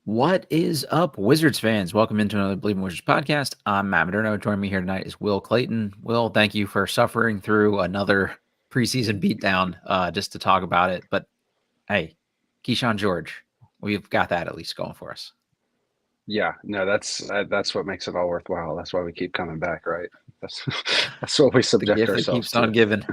What is up, Wizards fans? Welcome into another Believe in Wizards podcast. I'm Matt Modderno. Joining me here tonight is Will Clayton. Will, thank you for suffering through another preseason beatdown just to talk about it. But hey, Keyshawn George, we've got that at least going for us. Yeah, no, that's what makes it all worthwhile. That's why we keep coming back, right? That's that's what we The subject gift that ourselves keeps on to. giving.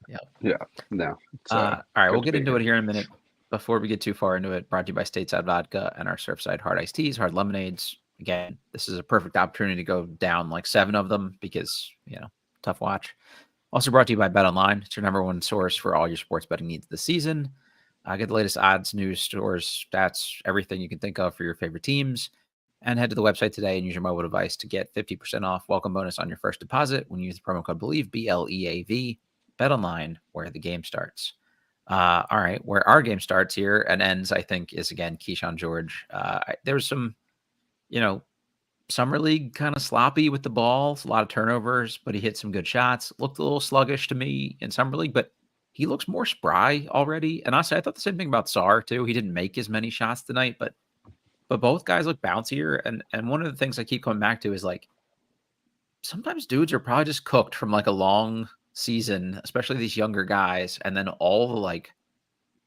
Yep. Yeah, no, it's All right, good we'll to get be into it here. here in a minute. Before we get too far into it, brought to you by Stateside Vodka and our Surfside Hard Iced Teas, Hard Lemonades. Again, this is a perfect opportunity to go down like 7 of them because, tough watch. Also brought to you by BetOnline. It's your number one source for all your sports betting needs this season. Get the latest odds, news, scores, stats, everything you can think of for your favorite teams. And head to the website today and use your mobile device to get 50% off welcome bonus on your first deposit when you use the promo code BELIEVE, BLEAV. BetOnline, where the game starts. All right, where our game starts here and ends, I think, is again Keyshawn George. There was some, summer league kind of sloppy with the ball, a lot of turnovers, but he hit some good shots. Looked a little sluggish to me in summer league, but he looks more spry already. And honestly, I thought the same thing about Sar too. He didn't make as many shots tonight, but both guys look bouncier. And one of the things I keep coming back to is like sometimes dudes are probably just cooked from like a long season, especially these younger guys, and then all the like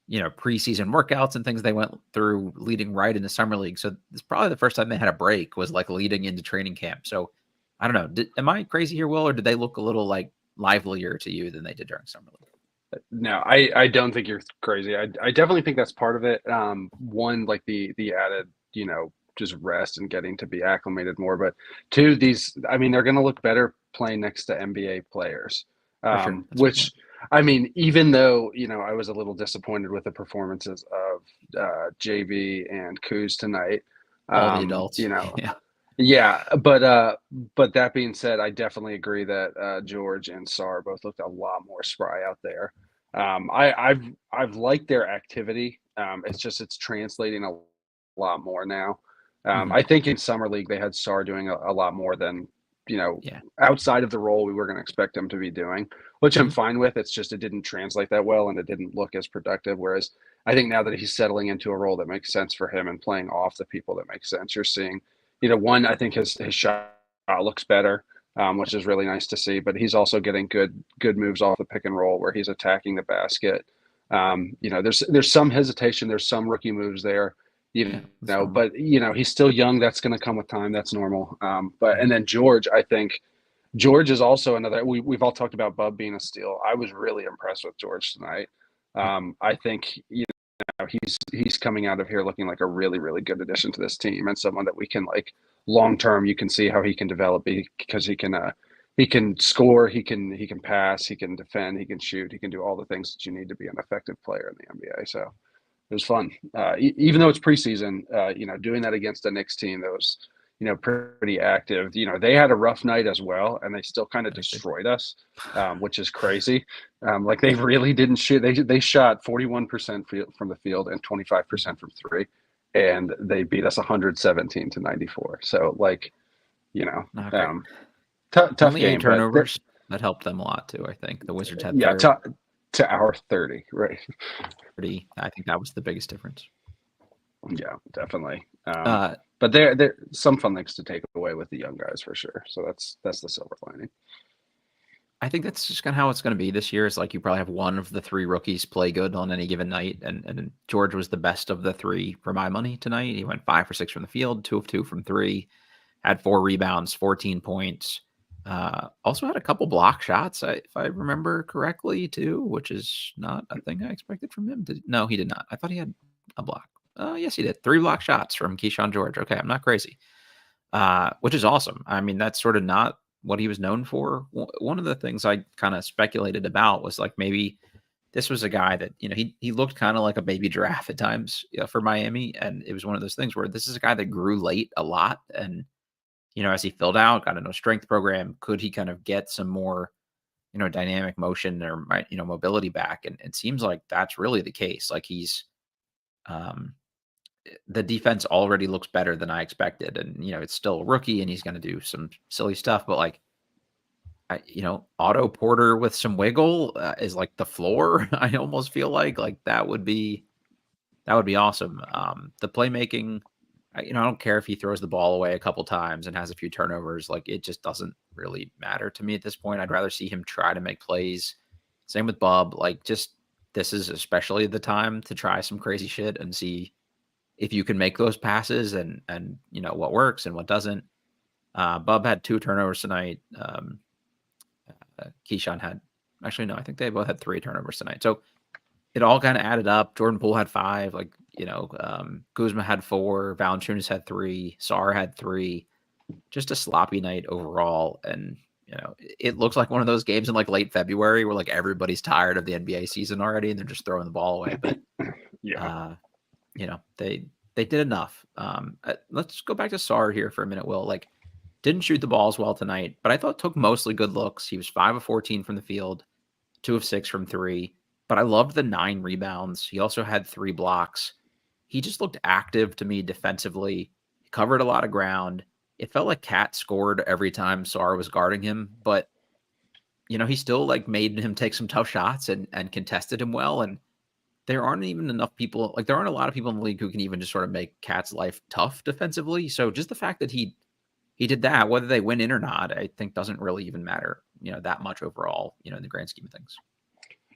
preseason workouts and things they went through leading right into summer league. So it's probably the first time they had a break was like leading into training camp. So I don't know. Am I crazy here, Will, or did they look a little like livelier to you than they did during summer league? No, I don't think you're crazy. I definitely think that's part of it. One, like the added, just rest and getting to be acclimated more. But two, I mean, they're going to look better playing next to NBA players. For sure. That's a good point. Which, I mean, even though, I was a little disappointed with the performances of JV and Kuz tonight, All the um, adults. you know, Yeah. yeah, but that being said, I definitely agree that George and Sar both looked a lot more spry out there. I've liked their activity. It's translating a lot more now. Hmm. I think in summer league they had Sar doing a lot more than Yeah. outside of the role we were going to expect him to be doing, which I'm Hmm. fine with. It's just it didn't translate that well and it didn't look as productive. Whereas I think now that he's settling into a role that makes sense for him and playing off the people that make sense, you're seeing one, I think his shot looks better, which is really nice to see. But he's also getting good moves off the pick and roll where he's attacking the basket. There's some hesitation, there's some rookie moves there, Yeah. That's normal. but he's still young. That's going to come with time. That's normal. But and Hmm. then George, I think George is also another. We've all talked about Bub being a steal. I was really impressed with George tonight. Yep. I think he's coming out of here looking like a really really good addition to this team and someone that we can like long term. You can see how he can develop because he can score, he can pass, he can defend, he can shoot, he can do all the things that you need to be an effective player in the NBA. So it was fun, even though it's preseason. Doing that against a Knicks team that was pretty active. They had a rough night as well, and they still kind of Like I said. destroyed us, which is crazy. Like they really didn't shoot. They shot 41% from the field and Mhm. 25% from three, and they beat us 117 to 94. So like you know, Not great. um, tough Only 8 game, but turnovers. That helped them a lot too, I think. The Wizards had yeah, to our 30, right? 30. I think that was the biggest difference. Yeah, definitely. Uh, But there some fun things to take away with the young guys for sure. So that's the silver lining. I think that's just kind of how it's going to be this year. Is like you probably have one of the 3 rookies play good on any given night, and George was the best of the 3 for my money tonight. He went 5 for 6 from the field, 2 of 2 from 3, had 4 rebounds, 14 points. Also had a couple block shots, if I remember correctly, too, which is not a thing I expected from him. No, he did not. I thought he had a block. Yes, he did. 3 block shots from Keyshawn George. Okay, I'm not crazy. Which is awesome. I mean, that's sort of not what he was known for. One of the things I kind of speculated about was like maybe this was a guy that he looked kind of like a baby giraffe at times for Miami, and it was one of those things where this is a guy that grew late a lot, and as he filled out, got into a strength program, could he kind of get some more dynamic motion or mobility back? And it seems like that's really the case. Like he's um the defense already looks better than I expected. And, it's still a rookie and he's going to do some silly stuff, but like, Otto Porter with some wiggle is like the floor. I almost feel like that That would be awesome. The playmaking, I don't care if he throws the ball away a couple times and has a few turnovers. Like, it just doesn't really matter to me at this point. I'd rather see him try to make plays. Same with Bub. Like, just this is especially the time to try some crazy shit and see if you can make those passes and what works and what doesn't. Bub had 2 turnovers tonight. Keyshawn had, actually no, I think they both had 3 turnovers tonight. So it all kind of added up. Jordan Poole had 5. Like, Kuzma had 4. Valanciunas had 3. Sarr had 3. Just a sloppy night overall. And it looks like one of those games in like late February where like everybody's tired of the NBA season already and they're just throwing the ball away. But Yeah. They did enough. Let's go back to Sarr here for a minute, Will. Like, didn't shoot the ball as well tonight, but I thought took mostly good looks. He was 5 of 14 from the field, 2 of 6 from 3. But I loved the 9 rebounds. He also had 3 blocks. He just looked active to me defensively. He covered a lot of ground. It felt like Cat scored every time Sarr was guarding him, but he still like made him take some tough shots and contested him well. And there aren't even enough people, like there aren't a lot of people in the league who can even just sort of make Cat's life tough defensively. So just the fact that he did that, whether they win in or not, I think doesn't really even matter, that much overall, in the grand scheme of things.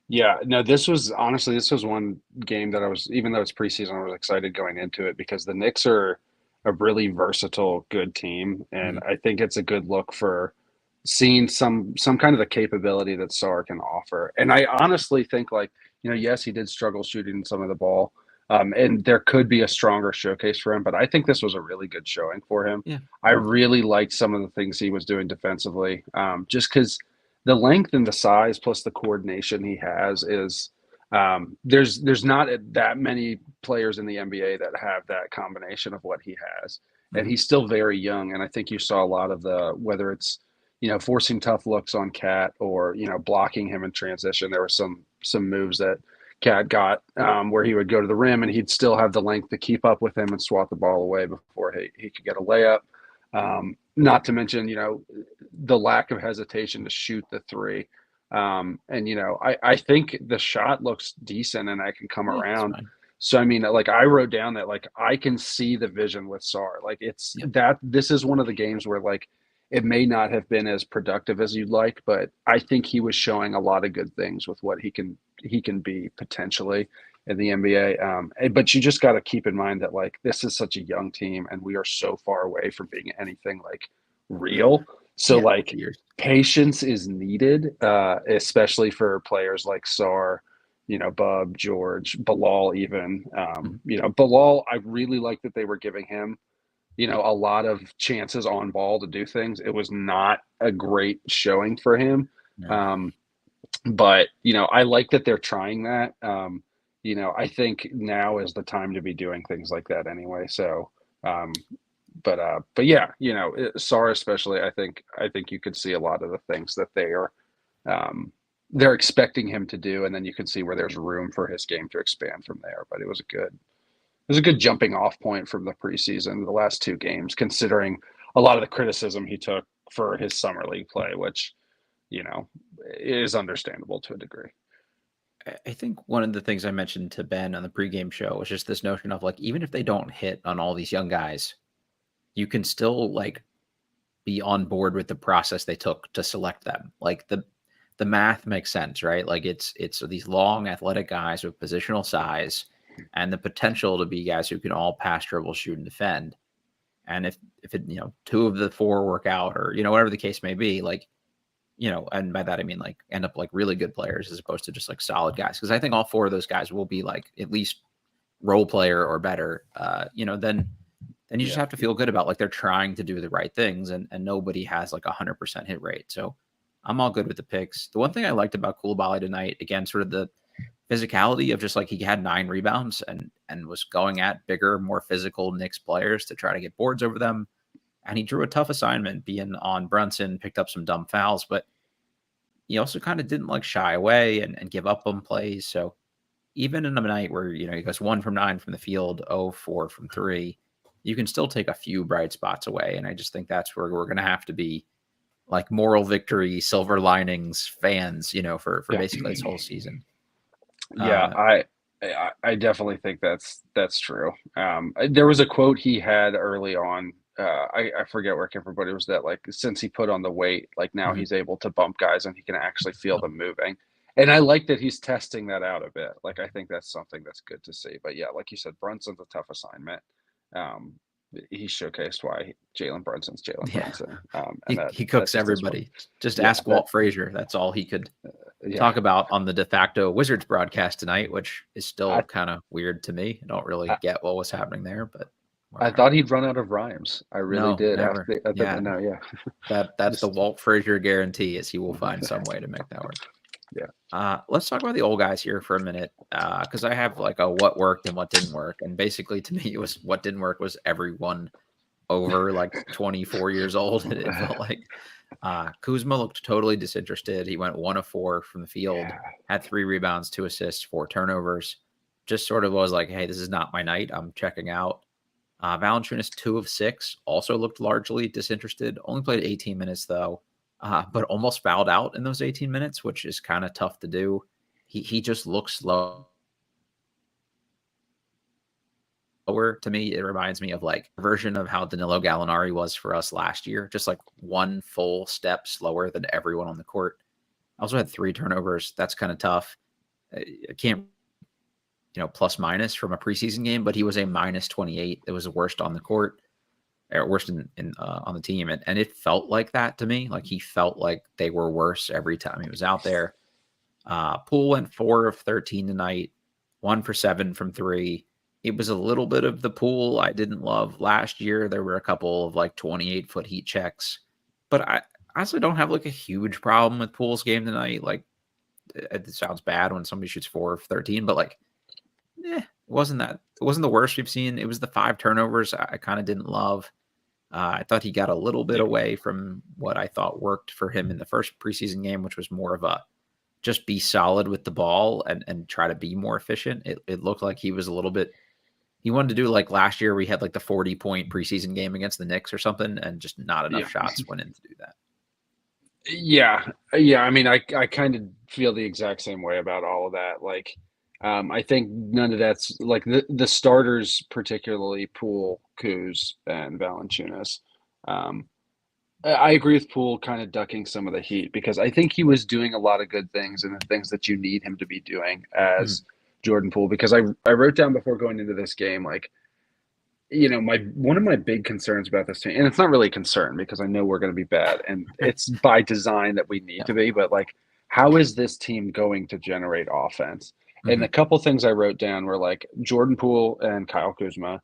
Yeah, no, this was one game that I was, even though it's preseason, I was excited going into it because the Knicks are a really versatile, good team, and I think it's a good look for seeing some kind of the capability that Sarr can offer. And I honestly think, like, yes, he did struggle shooting some of the ball, and there could be a stronger showcase for him, but I think this was a really good showing for him. Yeah. I really liked some of the things he was doing defensively, just because the length and the size plus the coordination he has is there's not that many players in the NBA that have that combination of what he has. And he's still very young. And I think you saw a lot of whether it's, forcing tough looks on Cat or, blocking him in transition. There were some moves that Cat got where he would go to the rim and he'd still have the length to keep up with him and swat the ball away before he could get a layup. Not to mention, the lack of hesitation to shoot the 3. I think the shot looks decent and I can come around. So, I mean, like I wrote down that like I can see the vision with Sarr. Like this is one of the games where like it may not have been as productive as you'd like, but I think he was showing a lot of good things with what he can be potentially in the NBA. But you just got to keep in mind that like this is such a young team and we are so far away from being anything like real. So like patience is needed, especially for players like Sarr, Bub, George, Bilal even. Bilal, I really like that they were giving him, a lot of chances on ball to do things. It was not a great showing for him. No. But, I like that they're trying that. I think now is the time to be doing things like that anyway. So, but yeah, Sarr especially, I think you could see a lot of the things that they're expecting him to do, and then you can see where there's room for his game to expand from there. But it was a good jumping off point from the preseason, the last 2 games, considering a lot of the criticism he took for his summer league play, which, is understandable to a degree. I think one of the things I mentioned to Ben on the pregame show was just this notion of like, even if they don't hit on all these young guys, you can still like be on board with the process they took to select them. Like the math makes sense, right? Like it's these long athletic guys with positional size and the potential to be guys who can all pass, dribble, shoot, and defend. And if it, 2 of the 4 work out or, whatever the case may be, like, and by that, I mean, like end up like really good players as opposed to just like solid guys. Cause I think all 4 of those guys will be like at least role player or better, then you just have to feel good about like they're trying to do the right things and nobody has like 100% hit rate. So I'm all good with the picks. The one thing I liked about Coulibaly tonight, again, sort of the physicality of just like he had 9 rebounds and was going at bigger, more physical Knicks players to try to get boards over them. And he drew a tough assignment being on Brunson, picked up some dumb fouls, but he also kind of didn't like shy away and give up on plays. So even in a night where, he goes 1 from 9 from the field, 0-4 from 3, you can still take a few bright spots away. And I just think that's where we're going to have to be like moral victory, silver linings fans, for basically this whole season. Yeah. I definitely think that's true. There was a quote he had early on. I forget where it came from, but it was that like since he put on the weight, like now Mhm. he's able to bump guys and he can actually feel them moving. And I like that he's testing that out a bit. Like I think that's something that's good to see. But yeah, like you said, Brunson's a tough assignment. Um, he showcased why Jalen Brunson's Jalen Yeah. Brunson, and He that cooks just is what. everybody. Just Yeah, ask that Walt Frazier. That's all he could yeah. talk about on the de facto Wizards broadcast tonight, which is still I kind of weird to me. I don't really I, get what was happening there, but I whatever. thought he'd run out of rhymes. I really No, did. never. After Yeah, no, yeah, that's the just Walt Frazier guarantee is he will find some way to make that work. yeah. Let's talk about the old guys here for a minute, because I have like a what worked and what didn't work, and basically to me it was what didn't work was everyone over like 24 years old. It felt like Kuzma looked totally disinterested. He went 1 of 4 from the field, Yeah, had 3 rebounds, 2 assists, 4 turnovers. Just sort of was like, hey, this is not my night. I'm checking out. Valanciunas 2 of 6 also looked largely disinterested. Only played 18 minutes though, but almost fouled out in those 18 minutes, which is kind of tough to do. He just looks slower to me. It reminds me of like a version of how Danilo Gallinari was for us last year, just like one full step slower than everyone on the court. Also had 3 turnovers. That's kind of tough. I can't, plus minus from a preseason game, but he was a minus 28. It was the worst on the court or worst in on the team. And it felt like that to me. Like he felt like they were worse every time he was out there. Poole went 4 of 13 tonight, 1 for 7 from 3. It was a little bit of the Poole I didn't love last year. There were a couple of like 28-foot heat checks, but I honestly don't have like a huge problem with Poole's game tonight. Like it sounds bad when somebody shoots 4 of 13, but like, it wasn't the worst we've seen. It was the 5 turnovers I kind of didn't love. I thought he got a little bit yeah, away from what I thought worked for him in the first preseason game, which was more of a just be solid with the ball and try to be more efficient. It looked like he was a little bit he wanted to do like last year we had like the 40-point preseason game against the Knicks or something, and just not enough yeah, shots went in to do that. yeah, yeah. I mean, I kind of feel the exact same way about all of that. Like, I think none of that's like the starters, particularly Poole, Kuz, and Valanciunas. Um, I agree with Poole kind of ducking some of the heat because I think he was doing a lot of good things and the things that you need him to be doing Mhm. as Jordan Poole. Because I wrote down before going into this game, like, my one of my big concerns about this team, and it's not really a concern because I know we're going to be bad, and it's by design that we need Yeah. to be. But like, how is this team going to generate offense? And a Mhm. couple things I wrote down were like Jordan Poole and Kyle Kuzma,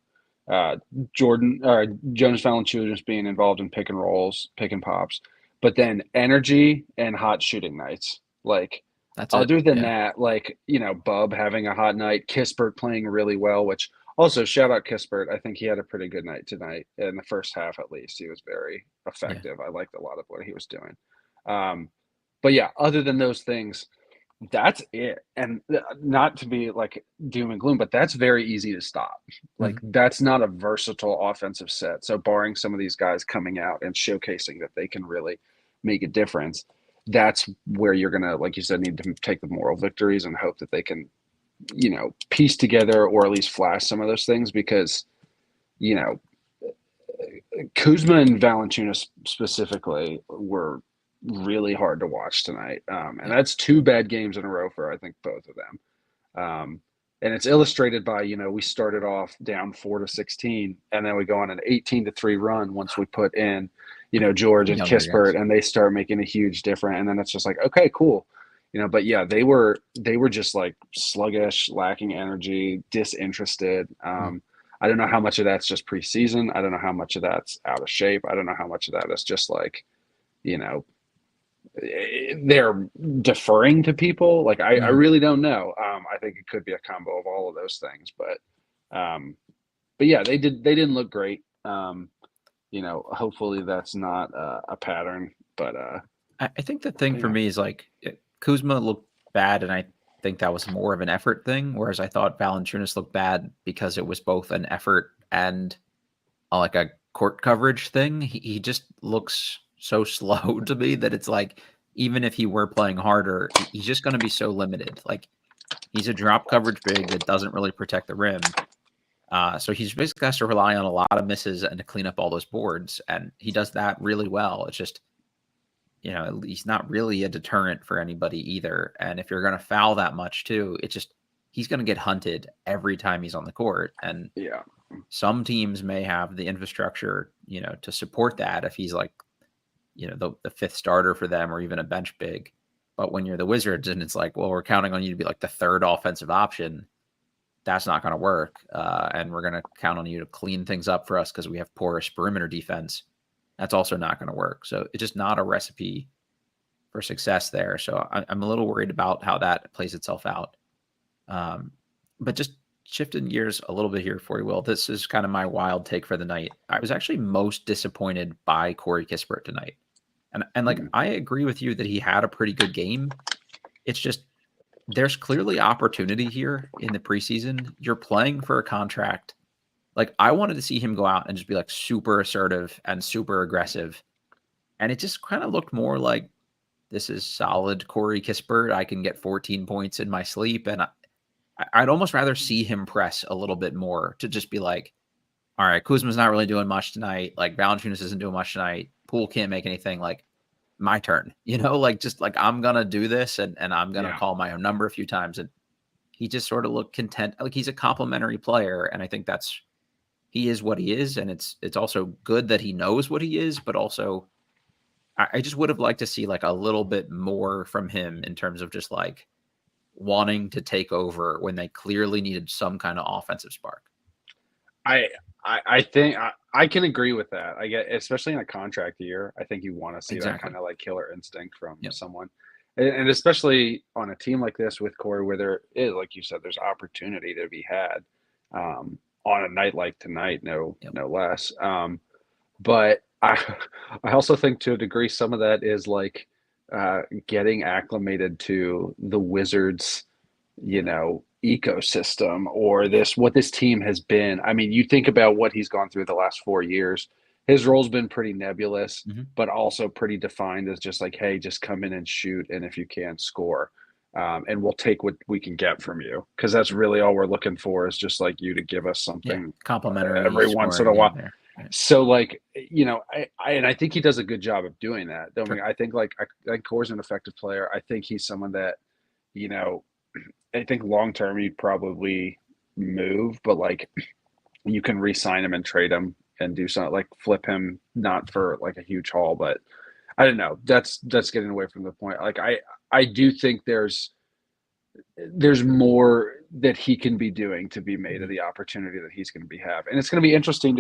uh, Jonas Valanciunas being involved in pick and rolls, pick and pops, but then energy and hot shooting nights. Like, That's it. other than Yeah. that, like, Bub having a hot night, Kispert playing really well, which also shout out Kispert. I think he had a pretty good night tonight in the first half, at least. He was very Yeah. effective. I liked a lot of what he was doing. Um, but yeah, other than those things, that's it. And not to be like doom and gloom, but that's very easy to stop. Like Mhm. that's not a versatile offensive set. So barring some of these guys coming out and showcasing that they can really make a difference, that's where you're gonna, like you said, need to take the moral victories and hope that they can, piece together or at least flash some of those things because, you know, Kuzma and Valanciunas specifically were really hard to watch tonight. And Yeah. that's 2 bad games in a row for, I think, both of them. And it's illustrated by, we started off down 4-16, and then we go on an 18-3 run once we put in, George and Younger guys. Kispert, and they start making a huge difference. And then it's just like, okay, cool. But yeah, they were just like sluggish, lacking energy, disinterested. Mhm. I don't know how much of that's just preseason. I don't know how much of that's out of shape. I don't know how much of that is just like, you know, they're deferring to people. Like I Mhm. really don't know. I think it could be a combo of all of those things, um, but yeah, they didn't look great. Hopefully that's not a pattern, but I think the thing for yeah, me is like Kuzma looked bad, and I think that was more of an effort thing. Whereas I thought Valanciunas looked bad because it was both an effort and like a court coverage thing. He just looks so slow to me that it's like even if he were playing harder, he's just going to be so limited. Like He's a drop coverage big that doesn't really protect the rim. So he's basically has to rely on a lot of misses and to clean up all those boards. And he does that really well. It's just, he's not really a deterrent for anybody either. And if you're going to foul that much too, he's going to get hunted every time he's on the court. And yeah, some teams may have the infrastructure, to support that if he's like, the fifth starter for them or even a bench big. But when you're the Wizards and it's like, well, we're counting on you to be like the third offensive option, that's not going to work. And we're going to count on you to clean things up for us because we have porous perimeter defense. That's also not going to work. So it's just not a recipe for success there. So I'm a little worried about how that plays itself out. But just shifting gears a little bit here for you, Will. This is kind of my wild take for the night. I was actually most disappointed by Corey Kispert tonight. And like, I agree with you that he had a pretty good game. It's just, there's clearly opportunity here in the preseason. You're playing for a contract. Like, I wanted to see him go out and just be like super assertive and super aggressive. And it just kind of looked more like, this is solid Corey Kispert. I can get 14 points in my sleep. And I'd almost rather see him press a little bit more to just be like, all right, Kuzma's not really doing much tonight. Like, Valanciunas isn't doing much tonight. Poole can't make anything. Like, my turn, like, just like, I'm going to do this and I'm going to call my own number a few times. And he just sort of looked content. Like, he's a complimentary player. And I think he is what he is. And it's also good that he knows what he is, but also I just would have liked to see like a little bit more from him in terms of just like wanting to take over when they clearly needed some kind of offensive spark. I think I can agree with that. I get, especially in a contract year, I think you want to see that kind of like killer instinct from someone. And especially on a team like this with Corey, where there is, like you said, there's opportunity to be had on a night like tonight, no less. But I also think to a degree, some of that is like getting acclimated to the Wizards, ecosystem or what this team has been. I mean, you think about what he's gone through the last 4 years. His role's been pretty nebulous, but also pretty defined as just like, hey, just come in and shoot, and if you can, score. And we'll take what we can get from you, because that's really all we're looking for, is just like you to give us something complimentary every once in a while. Right. So like, I think he does a good job of doing that. I think like Core's an effective player. I think he's someone that, I think long term you'd probably move, but like you can re-sign him and trade him and do something like flip him, not for like a huge haul, but I don't know. That's getting away from the point. Like I do think there's more that he can be doing to be made of the opportunity that he's going to have, and it's going to be interesting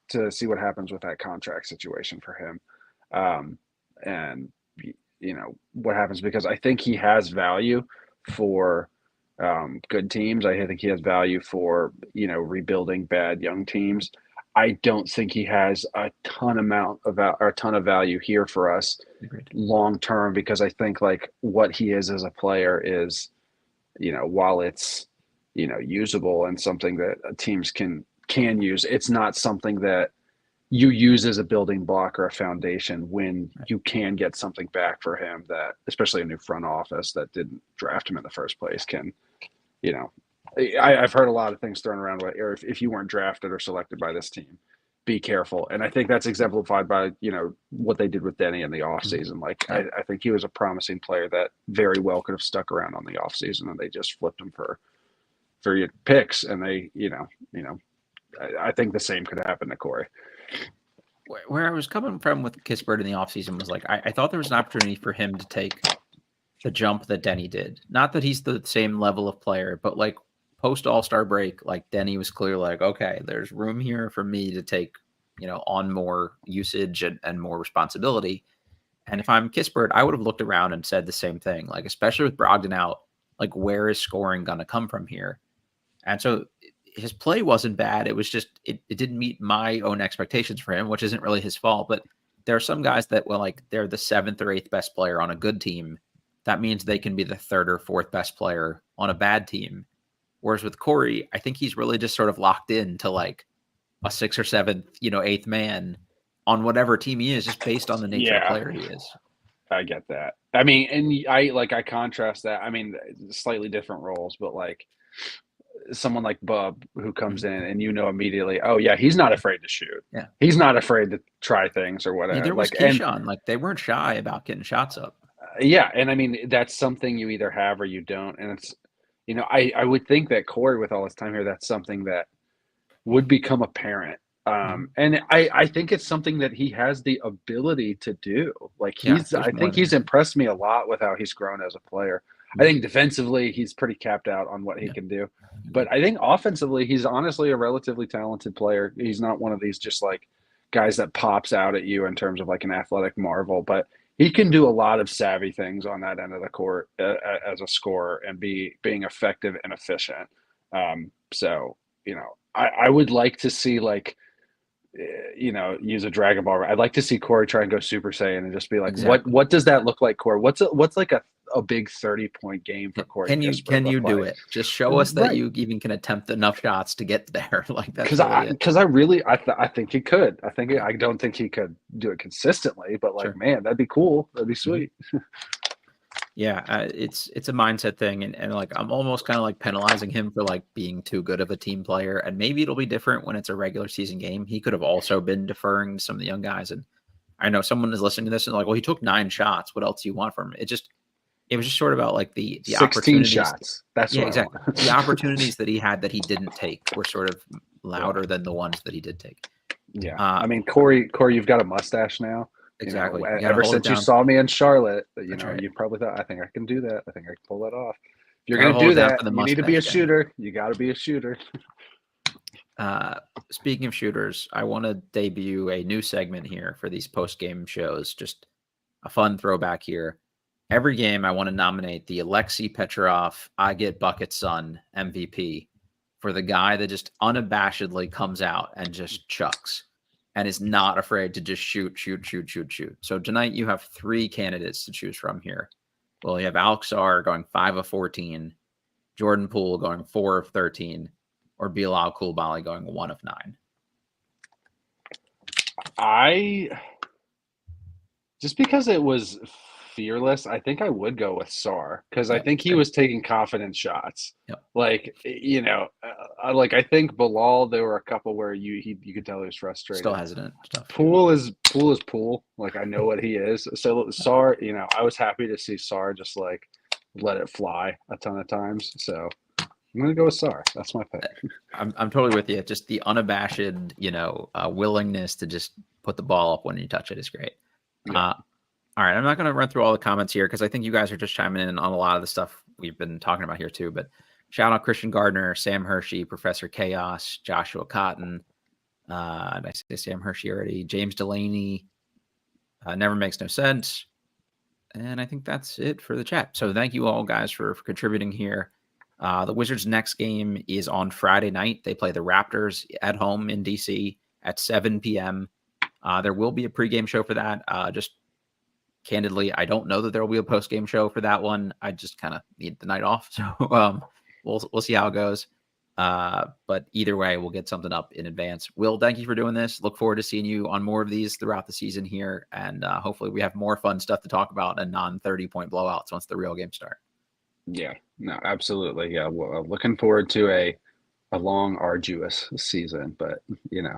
to see what happens with that contract situation for him, and what happens, because I think he has value for good teams. I think he has value for rebuilding bad young teams. I don't think he has a ton of value here for us long term, because I think like what he is as a player is, while it's usable and something that teams can use, it's not something that you use as a building block or a foundation when you can get something back for him, that especially a new front office that didn't draft him in the first place can. I've heard a lot of things thrown around, like, if you weren't drafted or selected by this team, be careful. And I think that's exemplified by, what they did with Denny in the offseason. Like, I think he was a promising player that very well could have stuck around on the offseason, and they just flipped him for picks. And they, I think the same could happen to Corey. Where I was coming from with Kispert in the offseason was like, I thought there was an opportunity for him to take the jump that Denny did. Not that he's the same level of player, but like post All-Star break, like Denny was clear, like, okay, there's room here for me to take, on more usage and more responsibility. And if I'm Kispert, I would have looked around and said the same thing, like, especially with Brogdon out, like, where is scoring going to come from here? And so his play wasn't bad. It was just, it didn't meet my own expectations for him, which isn't really his fault. But there are some guys that, well, like, they're the 7th or 8th best player on a good team. That means they can be the 3rd or 4th best player on a bad team. Whereas with Corey, I think he's really just sort of locked in to like a 6th or 7th, 8th man on whatever team he is, just based on the nature of player he is. I get that. I mean, and I contrast that. I mean, slightly different roles, but like someone like Bub who comes Mhm. in and immediately, oh yeah, he's not afraid to shoot. Yeah. He's not afraid to try things or Yeah, whatever. there was Like, and Keyshawn, like, they weren't shy about getting shots up. yeah, and I mean that's something you either have or you don't. And it's, I would think that Corey, with all his time here, that's something that would become apparent. Mhm. And I think it's something that he has the ability to do. Like Yeah, there's I more think there. he's impressed me a lot with how he's grown as a player. I Mhm. think defensively he's pretty capped out on what he Yeah. can do. Mhm. But I think offensively he's honestly a relatively talented player. He's not one of these just like guys that pops out at you in terms of like an athletic marvel, but he can do a lot of savvy things on that end of the court as a scorer and being effective and efficient. So I would like to see like use a Dragon Ball. I'd like to see Corey try and go Super Saiyan and just be like, Exactly. what does that look like, Corey? What's like a big 30-point game for Corey Kispert Can you look do like? it? Just show us that Right. you even can attempt enough shots to get there. Like, that's Because really it. I really I think he could. Yeah. I don't think he could do it consistently, but like Sure. man, that'd be cool. That'd be Mhm. sweet. Yeah, it's a mindset thing, and like I'm almost kind of like penalizing him for like being too good of a team player, and maybe it'll be different when it's a regular season game. He could have also been deferring to some of the young guys, and I know someone is listening to this and like, well, he took 9 shots. What else do you want from him? It was just sort of about like the 16 opportunities. shots. That's Yeah, what I exactly. want. The opportunities that he had that he didn't take were sort of Yeah. louder than the ones that he did take. Yeah. Uh, I mean, Corey, you've got a mustache now. exactly. You got to Ever hold it since you down. saw me in Charlotte, That's right. you probably thought, I think I can do that. I think I can pull that off. If you're Got to going to hold do it down that, for the you need to be a mustache gang. shooter. You got to be a shooter. Speaking of shooters, I want to debut a new segment here for these post-game shows. Just a fun throwback here. Every game, I want to nominate the Oleksiy Pecherov "I Get Buckets Son" MVP for the guy that just unabashedly comes out and just chucks and is not afraid to just shoot, shoot, shoot, shoot, shoot. So tonight you have 3 candidates to choose from here. Well, you have Aleksar going 5 of 14, Jordan Poole going 4 of 13, or Bilal Coulibaly going 1 of 9. I Just because it was fearless, I think I would go with Sar because I Yep. think he Good. was taking confident shots. Yep. Like like I think Bilal, there were a couple where you could tell he was Still frustrated. hesitant stuff. Poole. Like I know what he is. So Sar, I was happy to see Sar just like let it fly a ton of times. So I'm gonna go with Sar. That's my pick. I'm totally with you. Just the unabashed, willingness to just put the ball up when you touch it is great. Yeah. All right, I'm not going to run through all the comments here because I think you guys are just chiming in on a lot of the stuff we've been talking about here too. But shout out Christian Gardner, Sam Hershey, Professor Chaos, Joshua Cotton. Did I say Sam Hershey already? James Delaney. Never makes no sense. And I think that's it for the chat. So thank you all guys for contributing here. The Wizards' next game is on Friday night. They play the Raptors at home in DC at 7 p.m. There will be a pregame show for that. Just candidly, I don't know that there will be a post-game show for that one. I just kind of need the night off. So we'll see how it goes. But either way, we'll get something up in advance. Will, thank you for doing this. Look forward to seeing you on more of these throughout the season here. And hopefully we have more fun stuff to talk about and non-30-point blowouts once the real games start. Yeah. No, absolutely. Yeah. Well, looking forward to a long, arduous season, but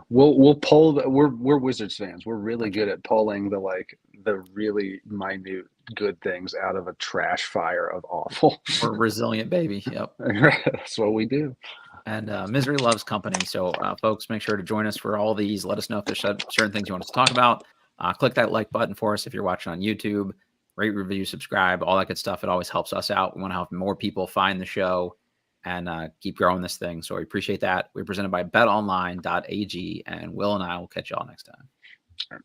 we'll pull we're Wizards fans. We're really good at pulling the really minute good things out of a trash fire of awful. We're resilient, baby. Yep. That's what we do. And misery loves company. So folks, make sure to join us for all these. Let us know if there's certain things you want us to talk about. Click that like button for us if you're watching on YouTube. Rate, review, subscribe, all that good stuff. It always helps us out. We want to help more people find the show and keep growing this thing. So we appreciate that. We're presented by betonline.ag, and Will and I will catch y'all next time.